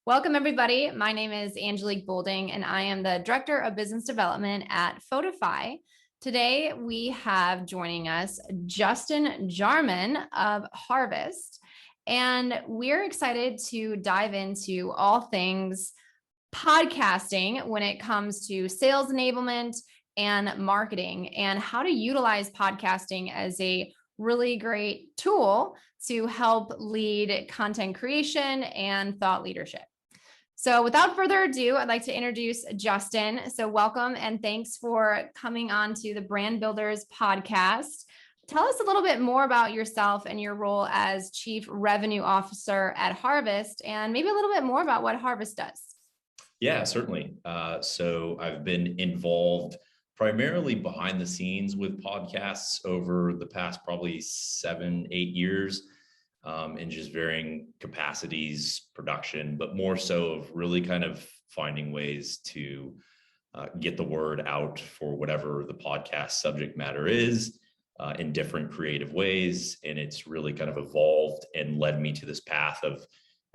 Welcome, everybody. My name is Angelique Boulding, and I am the Director of Business Development at Photofy. Today, we have joining us Justin Jarman of Harvest, and we're excited to dive into all things podcasting when it comes to sales enablement and marketing, and how to utilize podcasting as a really great tool to help lead content creation and thought leadership. So without further ado, I'd like to introduce Justin. So welcome and thanks for coming on to the Brand Builders podcast. Tell us a little bit more about yourself and your role as Chief Revenue Officer at Harvest, and maybe a little bit more about what Harvest does. Yeah, certainly. So I've been involved primarily behind the scenes with podcasts over the past probably 7-8 years. In just varying capacities, production, but more so of really kind of finding ways to get the word out for whatever the podcast subject matter is in different creative ways. And it's really kind of evolved and led me to this path of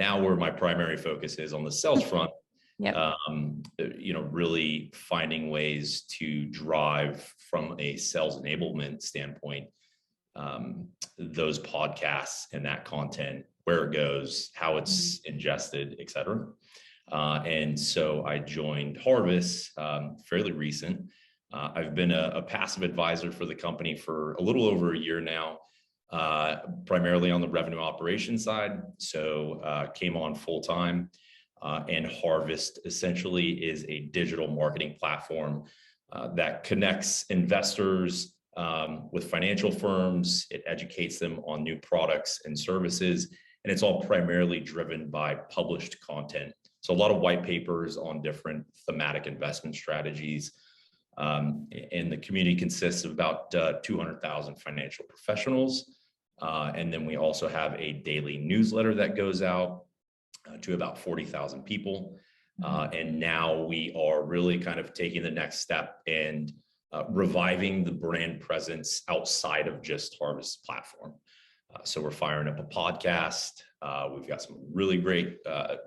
now where my primary focus is on the sales front. Yep. Really finding ways to drive from a sales enablement standpoint those podcasts and that content, where it goes, how it's ingested, et cetera. And so I joined Harvest fairly recent. I've been a passive advisor for the company for a little over a year now, primarily on the revenue operations side. So came on full time. And Harvest essentially is a digital marketing platform that connects investors with financial firms. It educates them on new products and services, and it's all primarily driven by published content. So a lot of white papers on different thematic investment strategies. And the community consists of about 200,000 financial professionals. And then we also have a daily newsletter that goes out to about 40,000 people. And now we are really kind of taking the next step and reviving the brand presence outside of just Harvest platform. So we're firing up a podcast. We've got some really great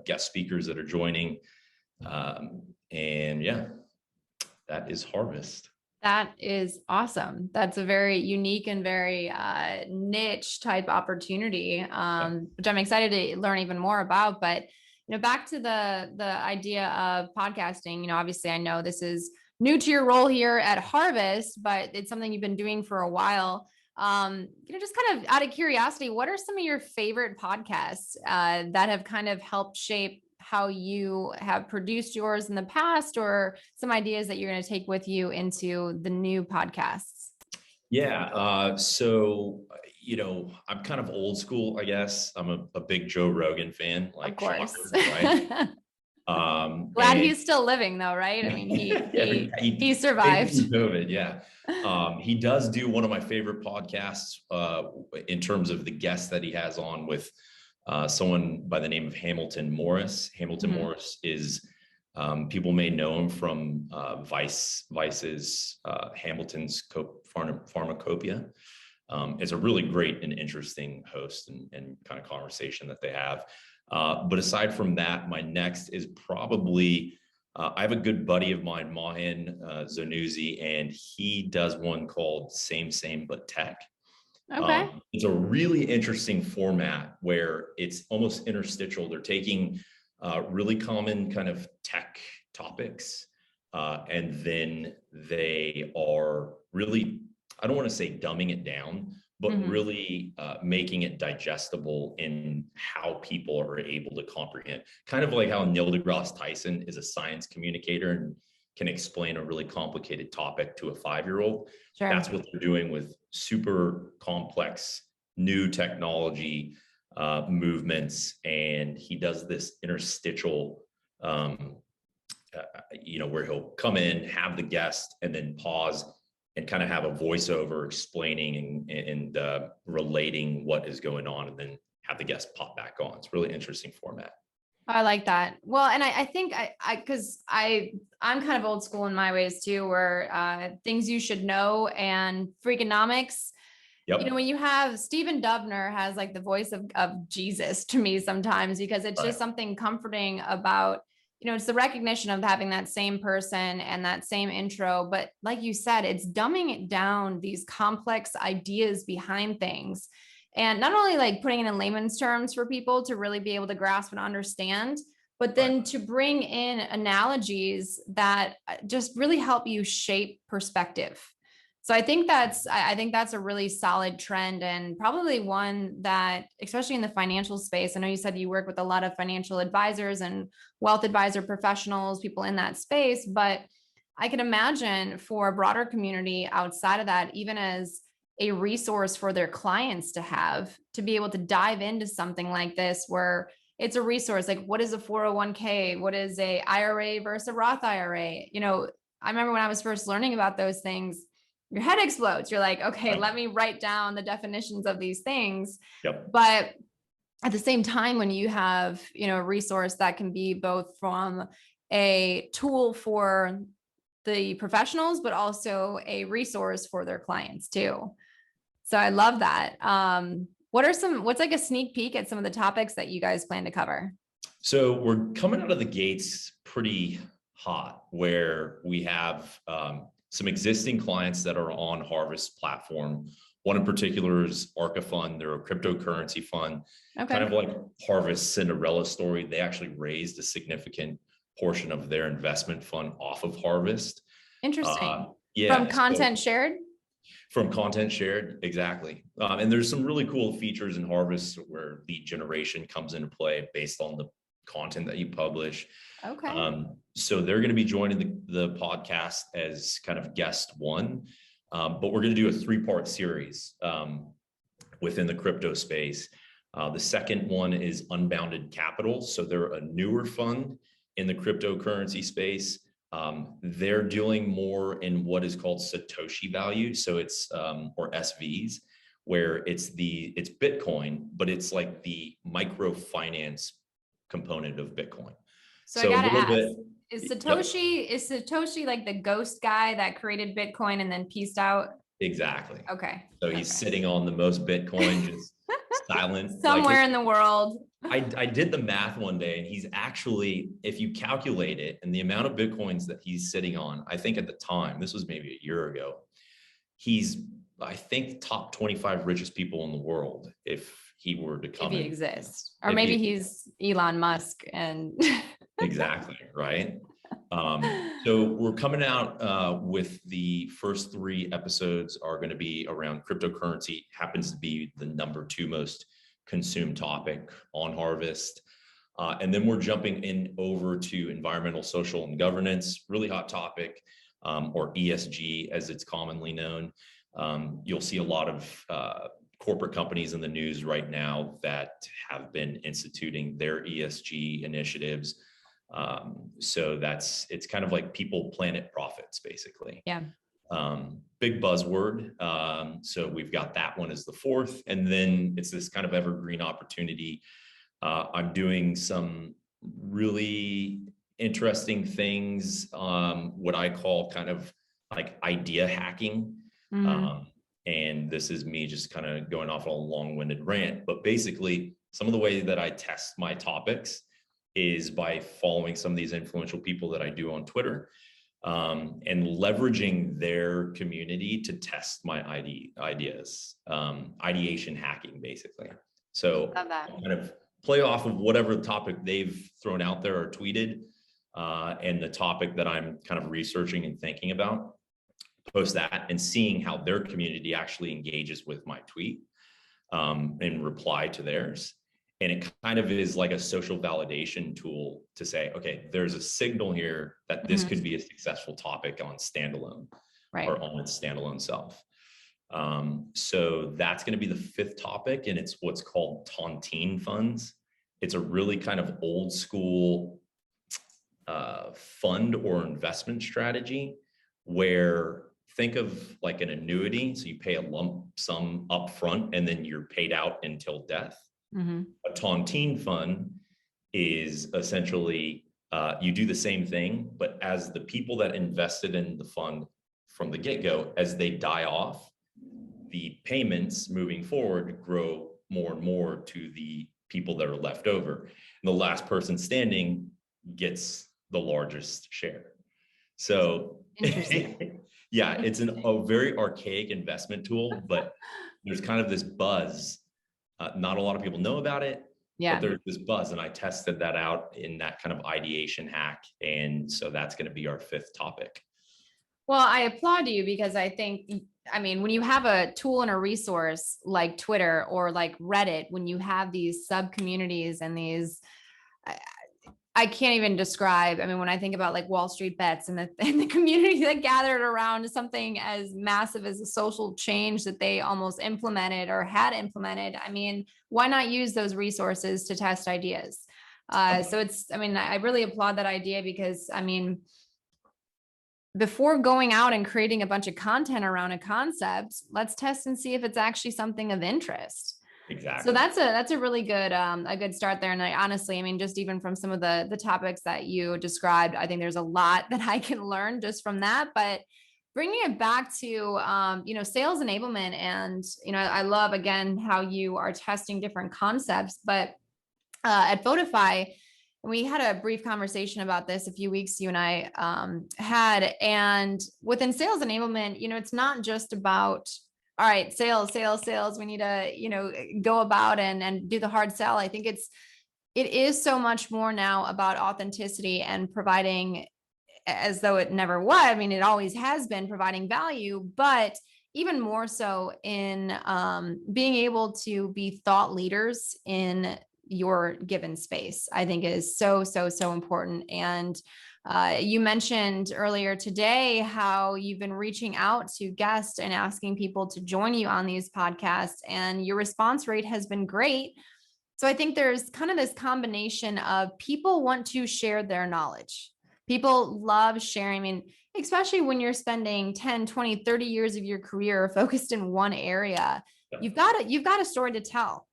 guest speakers that are joining. And yeah, that is Harvest. That is awesome. That's a very unique and very niche type opportunity, which I'm excited to learn even more about. But back to the idea of podcasting. Obviously, I know this is new to your role here at Harvest, but it's something you've been doing for a while. Just kind of out of curiosity, what are some of your favorite podcasts that have kind of helped shape how you have produced yours in the past, or some ideas that you're going to take with you into the new podcasts? Yeah. So, I'm kind of old school, I guess. I'm a big Joe Rogan fan. Like, of course. Right? Glad he's still living though, right? I mean, he survived COVID. Yeah. He does do one of my favorite podcasts in terms of the guests that he has on with someone by the name of Hamilton Morris. Hamilton Morris is, people may know him from Vice's Hamilton's Pharmacopoeia. It's a really great and interesting host and kind of conversation that they have. But aside from that, my next is probably, I have a good buddy of mine, Mahan Zanuzzi, and he does one called Same But Tech. Okay. It's a really interesting format where it's almost interstitial. They're taking really common kind of tech topics, and then they are really, I don't want to say dumbing it down, but really making it digestible in how people are able to comprehend. Kind of like how Neil deGrasse Tyson is a science communicator and can explain a really complicated topic to a 5-year-old. Sure. That's what they're doing with super complex new technology movements. And he does this interstitial, where he'll come in, have the guest, and then pause and kind of have a voiceover explaining and relating what is going on, and then have the guest pop back on. It's a really interesting format. I like that. Well, and I think because I'm kind of old school in my ways too, where things you should know and Freakonomics Yep. When you have Stephen Dubner has like the voice of Jesus to me sometimes, because it's Right. just something comforting about, it's the recognition of having that same person and that same intro. But like you said, it's dumbing it down, these complex ideas behind things. And not only like putting it in layman's terms for people to really be able to grasp and understand, but Right. then to bring in analogies that just really help you shape perspective. So I think that's a really solid trend, and probably one that, especially in the financial space, I know you said you work with a lot of financial advisors and wealth advisor professionals, people in that space, but I can imagine for a broader community outside of that, even as a resource for their clients to have, to be able to dive into something like this, where it's a resource, like what is a 401k? What is a IRA versus a Roth IRA? I remember when I was first learning about those things, your head explodes. You're like, okay, Right. let me write down the definitions of these things. Yep. But at the same time, when you have, a resource that can be both from a tool for the professionals, but also a resource for their clients too. So I love that. What's like a sneak peek at some of the topics that you guys plan to cover? So we're coming out of the gates pretty hot, where we have some existing clients that are on Harvest platform. One in particular is Arca Fund. They're a cryptocurrency fund, kind Okay. of like Harvest Cinderella story. They actually raised a significant portion of their investment fund off of Harvest. Interesting. From Yeah, so content shared? from content shared, exactly. And there's some really cool features in Harvest where lead generation comes into play based on the content that you publish. Okay. So they're going to be joining the podcast as kind of guest one, but we're going to do a 3-part series within the crypto space. The second one is Unbounded Capital. So they're a newer fund in the cryptocurrency space. They're dealing more in what is called Satoshi value. So it's, or SVs, where it's Bitcoin, but it's like the microfinance component of Bitcoin. So I So a gotta little ask, bit, is yep, Satoshi like the ghost guy that created Bitcoin and then pieced out? exactly. Okay. So he's Okay. sitting on the most Bitcoin, just silent. Like Somewhere in the world. I did the math one day, and he's actually, if you calculate it and the amount of Bitcoins that he's sitting on, I think at the time, this was maybe a year ago, he's, I think, top 25 richest people in the world if he were to If come he in. exists. Or If maybe he, he's Elon Musk and exactly, right? So we're coming out with the first 3 episodes are going to be around cryptocurrency. Happens to be the number 2 most consumed topic on Harvest. And then we're jumping in over to environmental, social, and governance, really hot topic, or ESG as it's commonly known. You'll see a lot of corporate companies in the news right now that have been instituting their ESG initiatives. So it's kind of like people, planet, profits, basically. yeah. Big buzzword. So we've got that one as the 4th, and then it's this kind of evergreen opportunity. I'm doing some really interesting things, what I call kind of like idea hacking. Mm-hmm. And this is me just kind of going off on a long-winded rant, but basically some of the way that I test my topics is by following some of these influential people that I do on Twitter, and leveraging their community to test my ideas, ideation hacking, basically. So Love that. kind of play off of whatever topic they've thrown out there or tweeted, and the topic that I'm kind of researching and thinking about, post that and seeing how their community actually engages with my tweet, and reply to theirs. And it kind of is like a social validation tool to say, okay, there's a signal here that this could be a successful topic on standalone, Right. or on its standalone self. So that's going to be the 5th topic, and it's what's called tontine funds. It's a really kind of old school fund or investment strategy, where think of like an annuity. So you pay a lump sum up front and then you're paid out until death. Mm-hmm. A tontine fund is essentially, you do the same thing, but as the people that invested in the fund from the get-go, as they die off, the payments moving forward grow more and more to the people that are left over. And the last person standing gets the largest share. So yeah, it's a very archaic investment tool, but there's kind of this buzz. Not a lot of people know about it, but there's this buzz, and I tested that out in that kind of ideation hack. And so that's going to be our fifth topic. Well, I applaud you because I think, I mean, when you have a tool and a resource like Twitter or like Reddit, when you have these sub communities and these, I can't even describe. I mean, when I think about like Wall Street Bets and the community that gathered around something as massive as a social change that they almost implemented or had implemented, I mean, why not use those resources to test ideas? So it's, I mean, I really applaud that idea because, I mean, before going out and creating a bunch of content around a concept, let's test and see if it's actually something of interest. Exactly. So that's a really good a good start there. And I honestly, I mean, just even from some of the topics that you described, I think there's a lot that I can learn just from that. But bringing it back to you know, sales enablement, and you know, I love again how you are testing different concepts. But at Photofy, we had a brief conversation about this a few weeks you and I had, and within sales enablement, you know, it's not just about, all right, sales. We need to, you know, go about and do the hard sell. I think it is so much more now about authenticity and providing, as though it never was. I mean, it always has been providing value, but even more so in being able to be thought leaders in your given space, I think is so important. And you mentioned earlier today how you've been reaching out to guests and asking people to join you on these podcasts, and your response rate has been great. So I think there's kind of this combination of people want to share their knowledge. People love sharing. I mean, especially when you're spending 10, 20, 30 years of your career focused in one area, you've got a story to tell.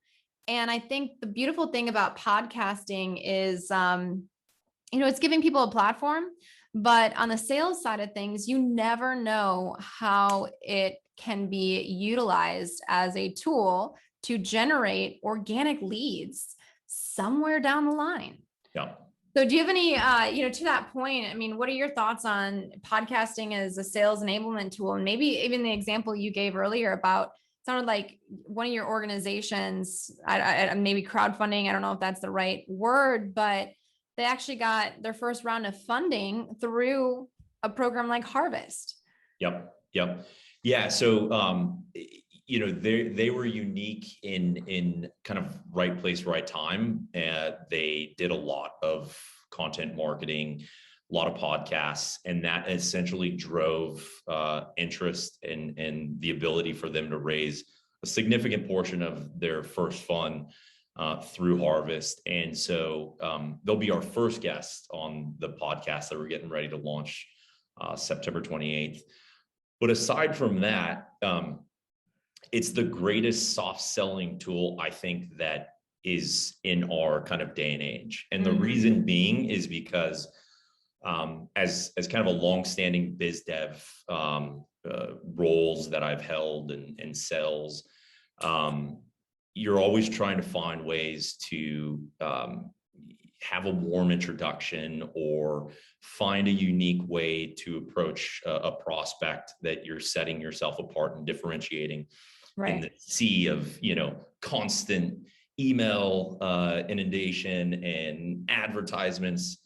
And I think the beautiful thing about podcasting is, you know, it's giving people a platform, but on the sales side of things, you never know how it can be utilized as a tool to generate organic leads somewhere down the line. Yeah. So do you have any, you know, to that point, I mean, what are your thoughts on podcasting as a sales enablement tool? And maybe even the example you gave earlier about, sounded like one of your organizations, maybe crowdfunding, I don't know if that's the right word, but they actually got their first round of funding through a program like Harvest. Yep. Yeah. So, you know, they were unique in kind of right place, right time. They did a lot of content marketing, a lot of podcasts, and that essentially drove interest and the ability for them to raise a significant portion of their first fund through Harvest. And so they'll be our first guest on the podcast that we're getting ready to launch September 28th. But aside from that, it's the greatest soft selling tool, I think, that is in our kind of day and age. And the reason being is because as kind of a longstanding biz dev roles that I've held in sales, you're always trying to find ways to have a warm introduction or find a unique way to approach a prospect that you're setting yourself apart and differentiating in the sea of, you know, constant email inundation and advertisements,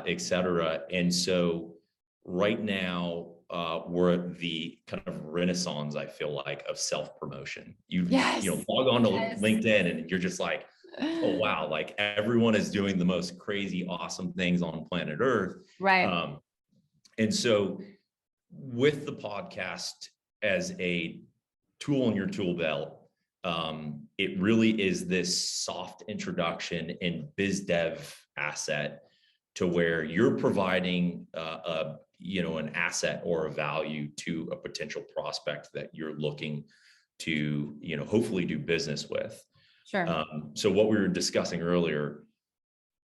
et cetera. And so right now, we're at the kind of renaissance, I feel like, of self-promotion. You know, log on to LinkedIn and you're just like, oh, wow, like everyone is doing the most crazy, awesome things on planet Earth. Right. And so with the podcast as a tool in your tool belt, it really is this soft introduction and biz dev asset to where you're providing you know, an asset or a value to a potential prospect that you're looking to, you know, hopefully do business with. Sure. So what we were discussing earlier,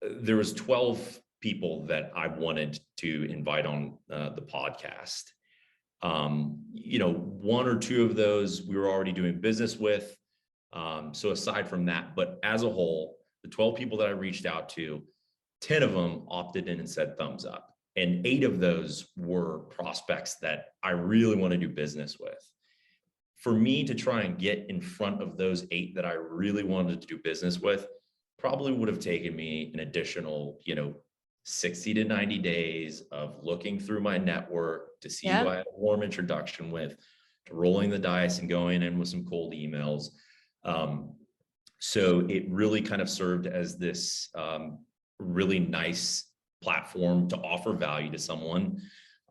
there was 12 people that I wanted to invite on the podcast. One or two of those we were already doing business with. So aside from that, but as a whole, the 12 people that I reached out to, 10 of them opted in and said thumbs up. And 8 of those were prospects that I really want to do business with. For me to try and get in front of those 8 that I really wanted to do business with, probably would have taken me an additional, 60 to 90 days of looking through my network to see who I had a warm introduction with, to rolling the dice and going in with some cold emails. So it really kind of served as this really nice platform to offer value to someone,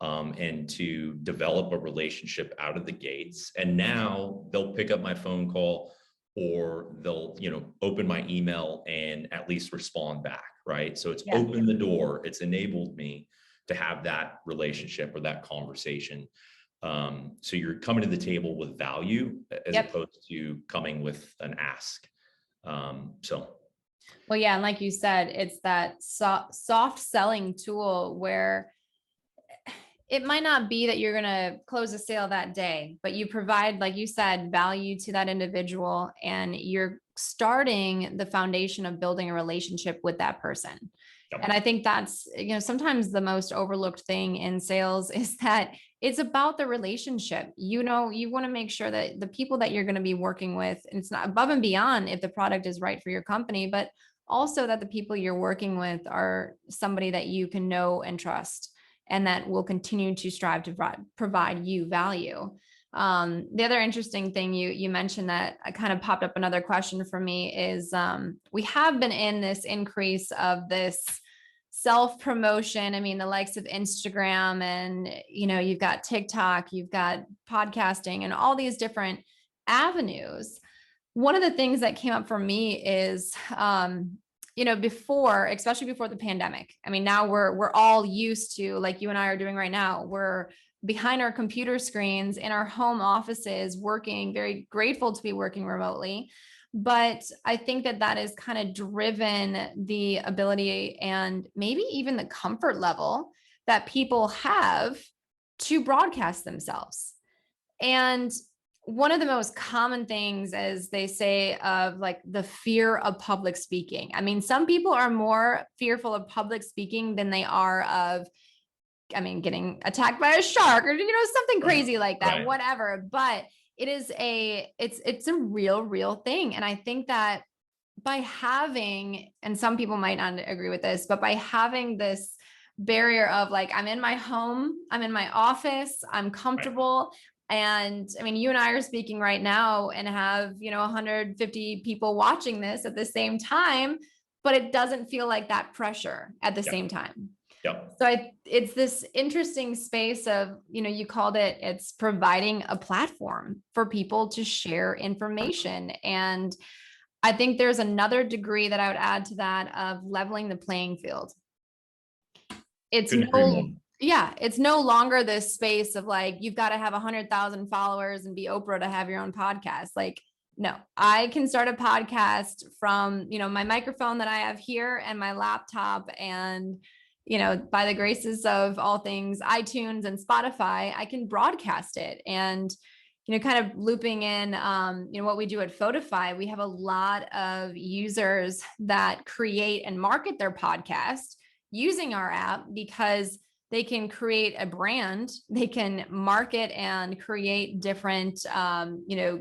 and to develop a relationship out of the gates. And now they'll pick up my phone call, or they'll, open my email and at least respond back, right? So it's opened the door. It's enabled me to have that relationship or that conversation. So you're coming to the table with value as opposed to coming with an ask. Well, yeah. And like you said, it's that soft selling tool where it might not be that you're going to close a sale that day, but you provide, like you said, value to that individual, and you're starting the foundation of building a relationship with that person. And I think that's, sometimes the most overlooked thing in sales is that it's about the relationship. You want to make sure that the people that you're going to be working with, and it's not above and beyond if the product is right for your company, but also that the people you're working with are somebody that you can know and trust, and that will continue to strive to provide you value. The other interesting thing you mentioned that kind of popped up another question for me is, we have been in this increase of this self-promotion. I mean, the likes of Instagram, and, you've got TikTok, you've got podcasting, and all these different avenues. One of the things that came up for me is, especially before the pandemic, I mean, now we're all used to, like you and I are doing right now, we're behind our computer screens in our home offices working, very grateful to be working remotely. But I think that has kind of driven the ability and maybe even the comfort level that people have to broadcast themselves. And one of the most common things, as they say, of like the fear of public speaking. I mean, some people are more fearful of public speaking than they are of, getting attacked by a shark or, something crazy like that, whatever. But it's a real thing. And I think that by having, and some people might not agree with this, but by having this barrier of like, I'm in my home, I'm in my office, I'm comfortable. And I mean, you and I are speaking right now and have, 150 people watching this at the same time, but it doesn't feel like that pressure at the same time. So it's this interesting space of, you called it's providing a platform for people to share information. And I think there's another degree that I would add to that of leveling the playing field. It's no longer this space of like, you've got to have 100,000 followers and be Oprah to have your own podcast. Like, no, I can start a podcast from, my microphone that I have here and my laptop, and, by the graces of all things iTunes and Spotify, I can broadcast it. And, kind of looping in, what we do at Photofy, we have a lot of users that create and market their podcast using our app because they can create a brand, they can market and create different,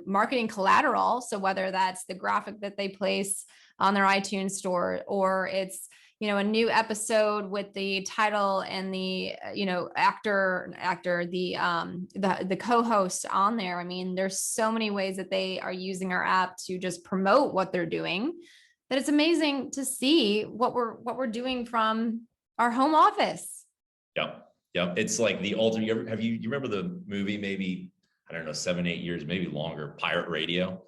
marketing collateral. So whether that's the graphic that they place on their iTunes store, or it's, a new episode with the title and the, the co-host on there. I mean, there's so many ways that they are using our app to just promote what they're doing, that it's amazing to see what we're doing from our home office. Yeah. It's like the ultimate. You remember the movie, maybe, I don't know, 7-8 years, maybe longer, Pirate Radio?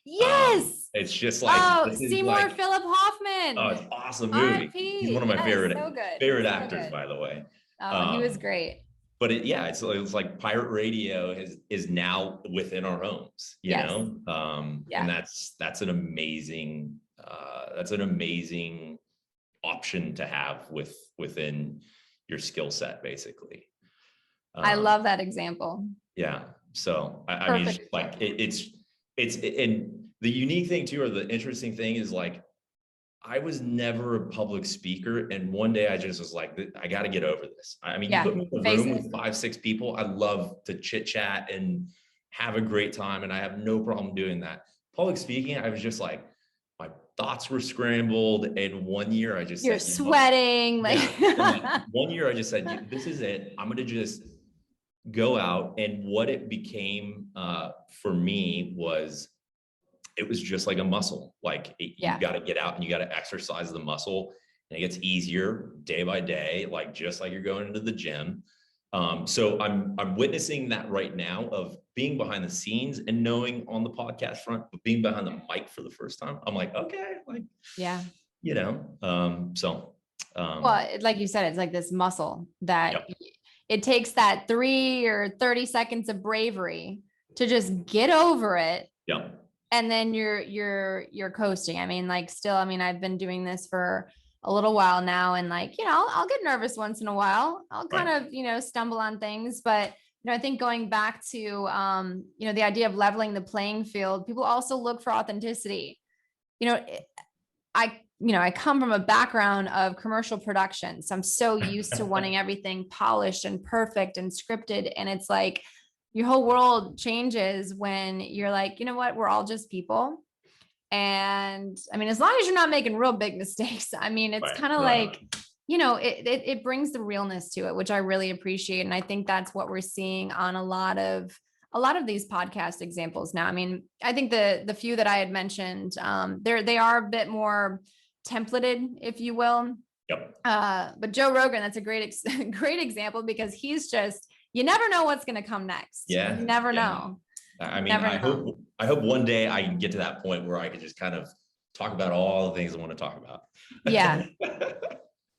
Yes. It's just like, Seymour Philip Hoffman. Oh, it's an awesome movie. He's one of my favorite actors, by the way. He was great. But it's like Pirate Radio is now within our homes, know? And that's an amazing option to have within your skill set, basically. I love that example. Yeah. So I mean, it's like and the unique thing too, or the interesting thing is like, I was never a public speaker. And one day I just was like, I got to get over this. I mean, you put me in a room with 5-6 people. I love to chit chat and have a great time. And I have no problem doing that. Public speaking, I was just like, my thoughts were scrambled. And one year I just You're said, sweating. One year I just said, this is it. I'm going to just go out. And what it became for me was, it was just like a muscle. Like you got to get out and you got to exercise the muscle, and it gets easier day by day, like just like you're going into the gym. So I'm witnessing that right now, of being behind the scenes and knowing on the podcast front, but being behind the mic for the first time, I'm like, okay, like, you know, well, like you said, it's like this muscle that it takes that 3 or 30 seconds of bravery to just get over it. And then you're coasting. I mean, like still, I mean, I've been doing this for a little while now, and like, you know, I'll get nervous once in a while. I'll kind of, you know, stumble on things, but you know, I think going back to, you know, the idea of leveling the playing field, people also look for authenticity. You know, I come from a background of commercial production. So I'm so used to wanting everything polished and perfect and scripted. And it's like, your whole world changes when you're like, you know what, we're all just people. And I mean, as long as you're not making real big mistakes, I mean, it's kind of like, you know, it brings the realness to it, which I really appreciate. And I think that's what we're seeing on a lot of these podcast examples now. I mean, I think the few that I had mentioned, they are a bit more templated, if you will. But Joe Rogan, that's a great example, because he's just, you never know what's going to come next. You never know. I mean, I hope one day I can get to that point where I can just kind of talk about all the things I want to talk about.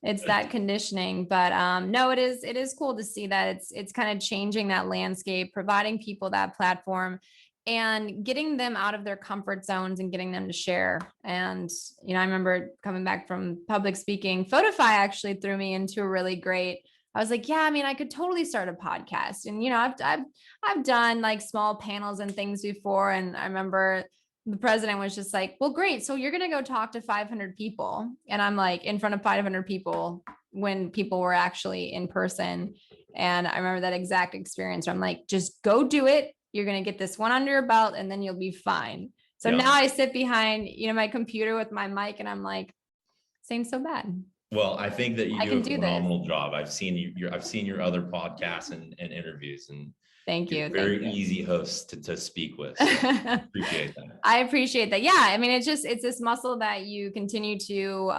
It's that conditioning, but no, it is cool to see that it's kind of changing that landscape, providing people that platform and getting them out of their comfort zones and getting them to share. And, you know, I remember coming back from public speaking, Photofy actually threw me into a really great, I was like, yeah, I mean, I could totally start a podcast. And, you know, I've done like small panels and things before. And I remember the president was just like, well, great. So you're going to go talk to 500 people. And I'm like, in front of 500 people when people were actually in person. And I remember that exact experience where I'm like, just go do it. You're going to get this one under your belt and then you'll be fine. So now I sit behind, you know, my computer with my mic and I'm like, this ain't so bad. Well, I think that you do a phenomenal job. I've seen your other podcasts and interviews, and thank you. Very easy host to speak with. So appreciate that. I appreciate that. Yeah. I mean, it's this muscle that you continue to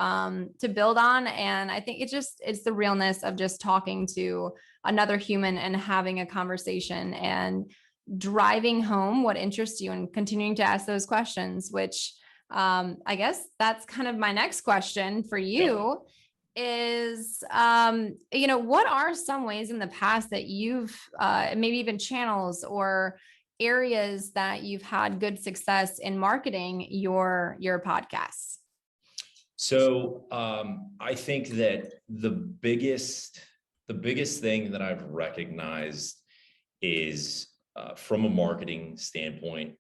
build on. And I think it's the realness of just talking to another human and having a conversation and driving home what interests you and continuing to ask those questions, which I guess that's kind of my next question for you. Is, you know, what are some ways in the past that you've maybe even channels or areas that you've had good success in marketing your podcasts? So I think that the biggest thing that I've recognized is from a marketing standpoint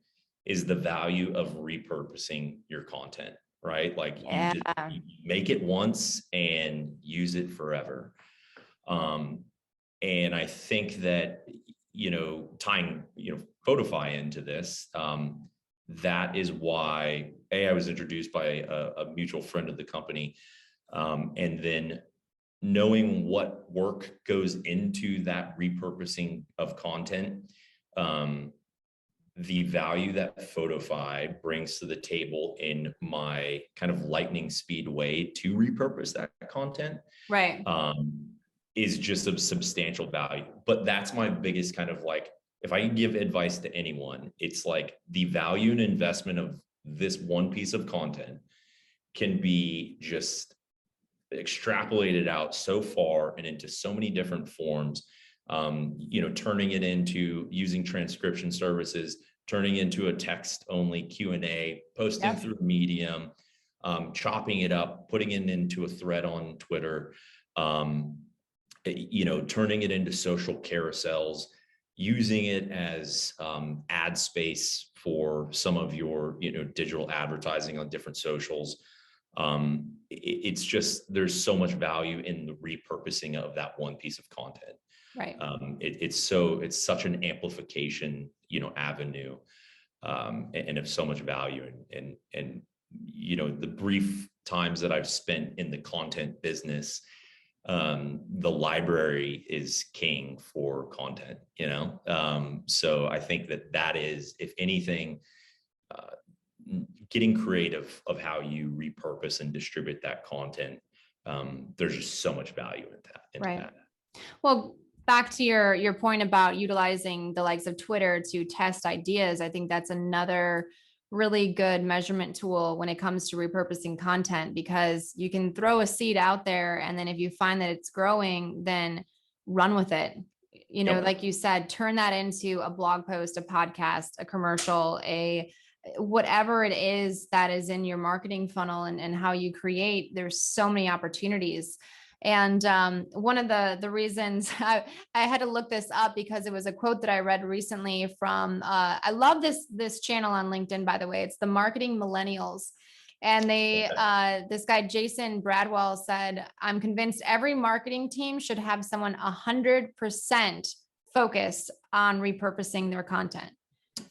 is the value of repurposing your content. Right? Like you make it once and use it forever. And I think that, you know, tying, you know, Photofy into this, that is why I was introduced by a mutual friend of the company. And then knowing what work goes into that repurposing of content, the value that Photofy brings to the table in my kind of lightning speed way to repurpose that content, is just of substantial value. But that's my biggest kind of like, if I can give advice to anyone, it's like the value and investment of this one piece of content can be just extrapolated out so far and into so many different forms. You know, turning it into using transcription services, turning into a text only Q&A, posting through Medium, chopping it up, putting it into a thread on Twitter. turning it into social carousels, using it as ad space for some of your, digital advertising on different socials. It's just, there's so much value in the repurposing of that one piece of content. Right. It's such an amplification, avenue, and of so much value. And the brief times that I've spent in the content business, the library is king for content, so I think that is, if anything, getting creative of how you repurpose and distribute that content. There's just so much value in that. Well, back to your point about utilizing the likes of Twitter to test ideas, I think that's another really good measurement tool when it comes to repurposing content, because you can throw a seed out there, and then if you find that it's growing, then run with it. Like you said, turn that into a blog post, a podcast, a commercial, whatever it is that is in your marketing funnel and how you create. There's so many opportunities. And one of the reasons I had to look this up, because it was a quote that I read recently from, I love this channel on LinkedIn, by the way. It's the Marketing Millennials. And this guy, Jason Bradwell, said, "I'm convinced every marketing team should have someone 100% focused on repurposing their content."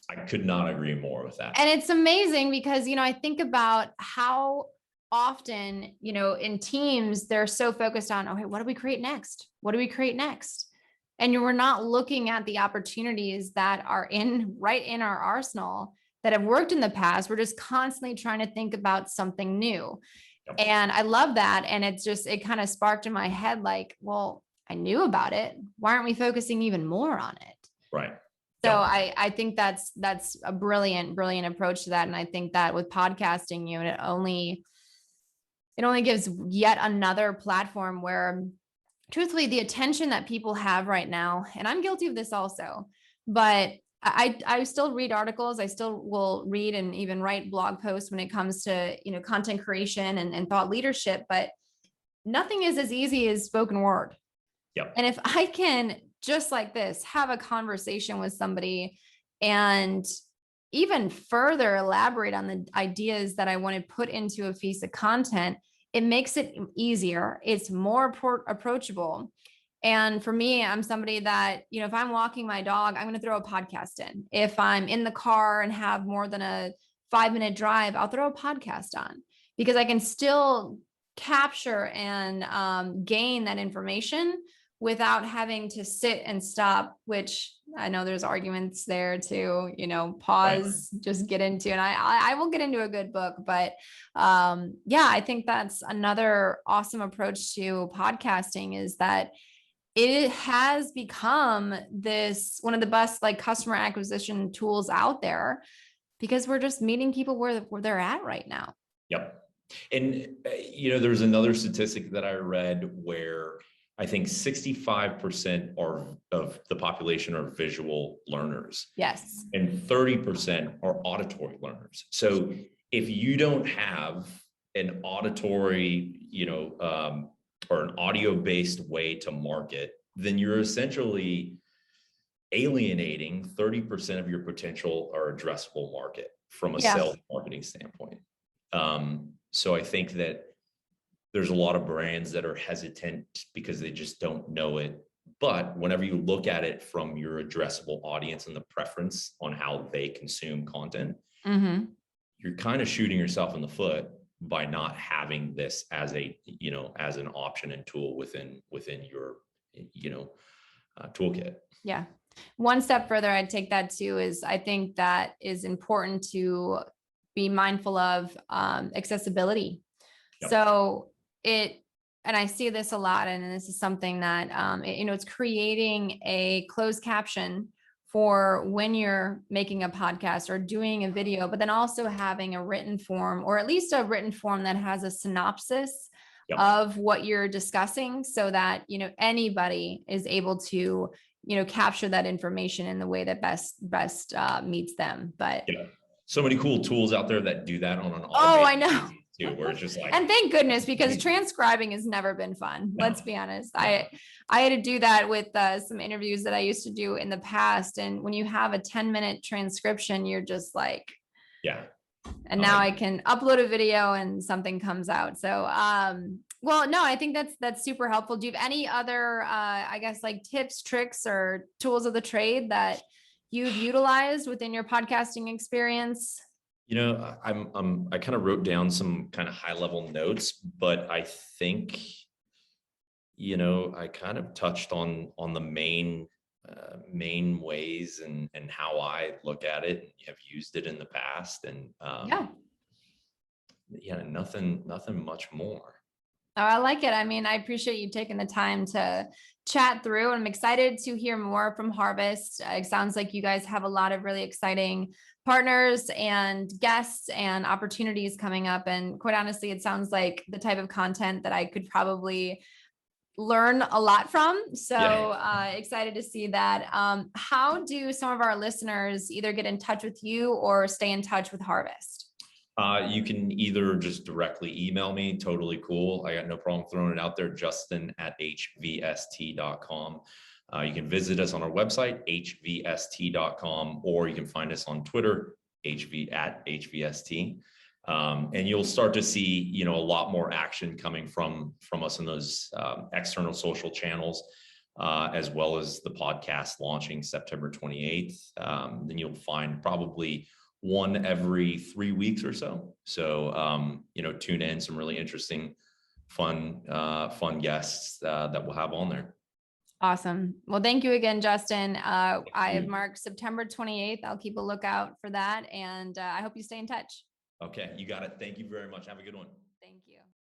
I could not agree more with that. And it's amazing because, I think about how often, in teams, they're so focused on, okay, what do we create next? What do we create next? And we're not looking at the opportunities that are right in our arsenal that have worked in the past. We're just constantly trying to think about something new. Yep. And I love that. And it kind of sparked in my head, like, well, I knew about it. Why aren't we focusing even more on it? Right. So I think that's a brilliant approach to that. And I think that with podcasting, it only gives yet another platform where, truthfully, the attention that people have right now, and I'm guilty of this also, but I still read articles. I still will read and even write blog posts when it comes to, content creation and thought leadership, but nothing is as easy as spoken word. Yep. And if I can, just like this, have a conversation with somebody and even further elaborate on the ideas that I want to put into a piece of content, it makes it easier. It's more approachable. And for me, I'm somebody that, if I'm walking my dog, I'm going to throw a podcast in. If I'm in the car and have more than a 5-minute drive, I'll throw a podcast on, because I can still capture and gain that information without having to sit and stop, which I know there's arguments there to, pause, right, just get into, and I will get into a good book, but I think that's another awesome approach to podcasting, is that it has become one of the best customer acquisition tools out there, because we're just meeting people where they're at right now. Yep. And, there's another statistic that I read where I think 65% of the population are visual learners. Yes. And 30% are auditory learners. So if you don't have an auditory, or an audio-based way to market, then you're essentially alienating 30% of your potential or addressable market from a sales marketing standpoint. So I think that there's a lot of brands that are hesitant because they just don't know it. But whenever you look at it from your addressable audience and the preference on how they consume content, mm-hmm, you're kind of shooting yourself in the foot by not having this as as an option and tool within your, toolkit. Yeah. One step further, I'd take that too, is I think that is important to be mindful of accessibility. Yep. So and I see this a lot, and this is something that, it's creating a closed caption for when you're making a podcast or doing a video, but then also having a written form, or at least a written form that has a synopsis of what you're discussing, so that, anybody is able to, capture that information in the way that best meets them. But so many cool tools out there that do that on an I know. too, where it's just like, and thank goodness, because transcribing has never been fun. No. Let's be honest. No. I had to do that with some interviews that I used to do in the past. And when you have a 10-minute transcription, you're just like, yeah. And now I can upload a video and something comes out. So, well, no, I think that's super helpful. Do you have any other, I guess, like tips, tricks, or tools of the trade that you've utilized within your podcasting experience? I kind of wrote down some kind of high level notes, but I think, I kind of touched on the main ways and how I look at it and have used it in the past. And nothing much more. Oh, I like it. I mean, I appreciate you taking the time to chat through, and I'm excited to hear more from Harvest. It sounds like you guys have a lot of really exciting partners and guests and opportunities coming up. And quite honestly, it sounds like the type of content that I could probably learn a lot from. So excited to see that. How do some of our listeners either get in touch with you or stay in touch with Harvest? You can either just directly email me, totally cool. I got no problem throwing it out there, justin@hvst.com. You can visit us on our website, hvst.com, or you can find us on Twitter, @hvst. And you'll start to see, a lot more action coming from us in those external social channels, as well as the podcast launching September 28th. Then you'll find probably one every 3 weeks or so. So, tune in, some really interesting, fun guests that we'll have on there. Awesome. Well, thank you again, Justin. I have marked September 28th. I'll keep a lookout for that. And I hope you stay in touch. Okay, you got it. Thank you very much. Have a good one.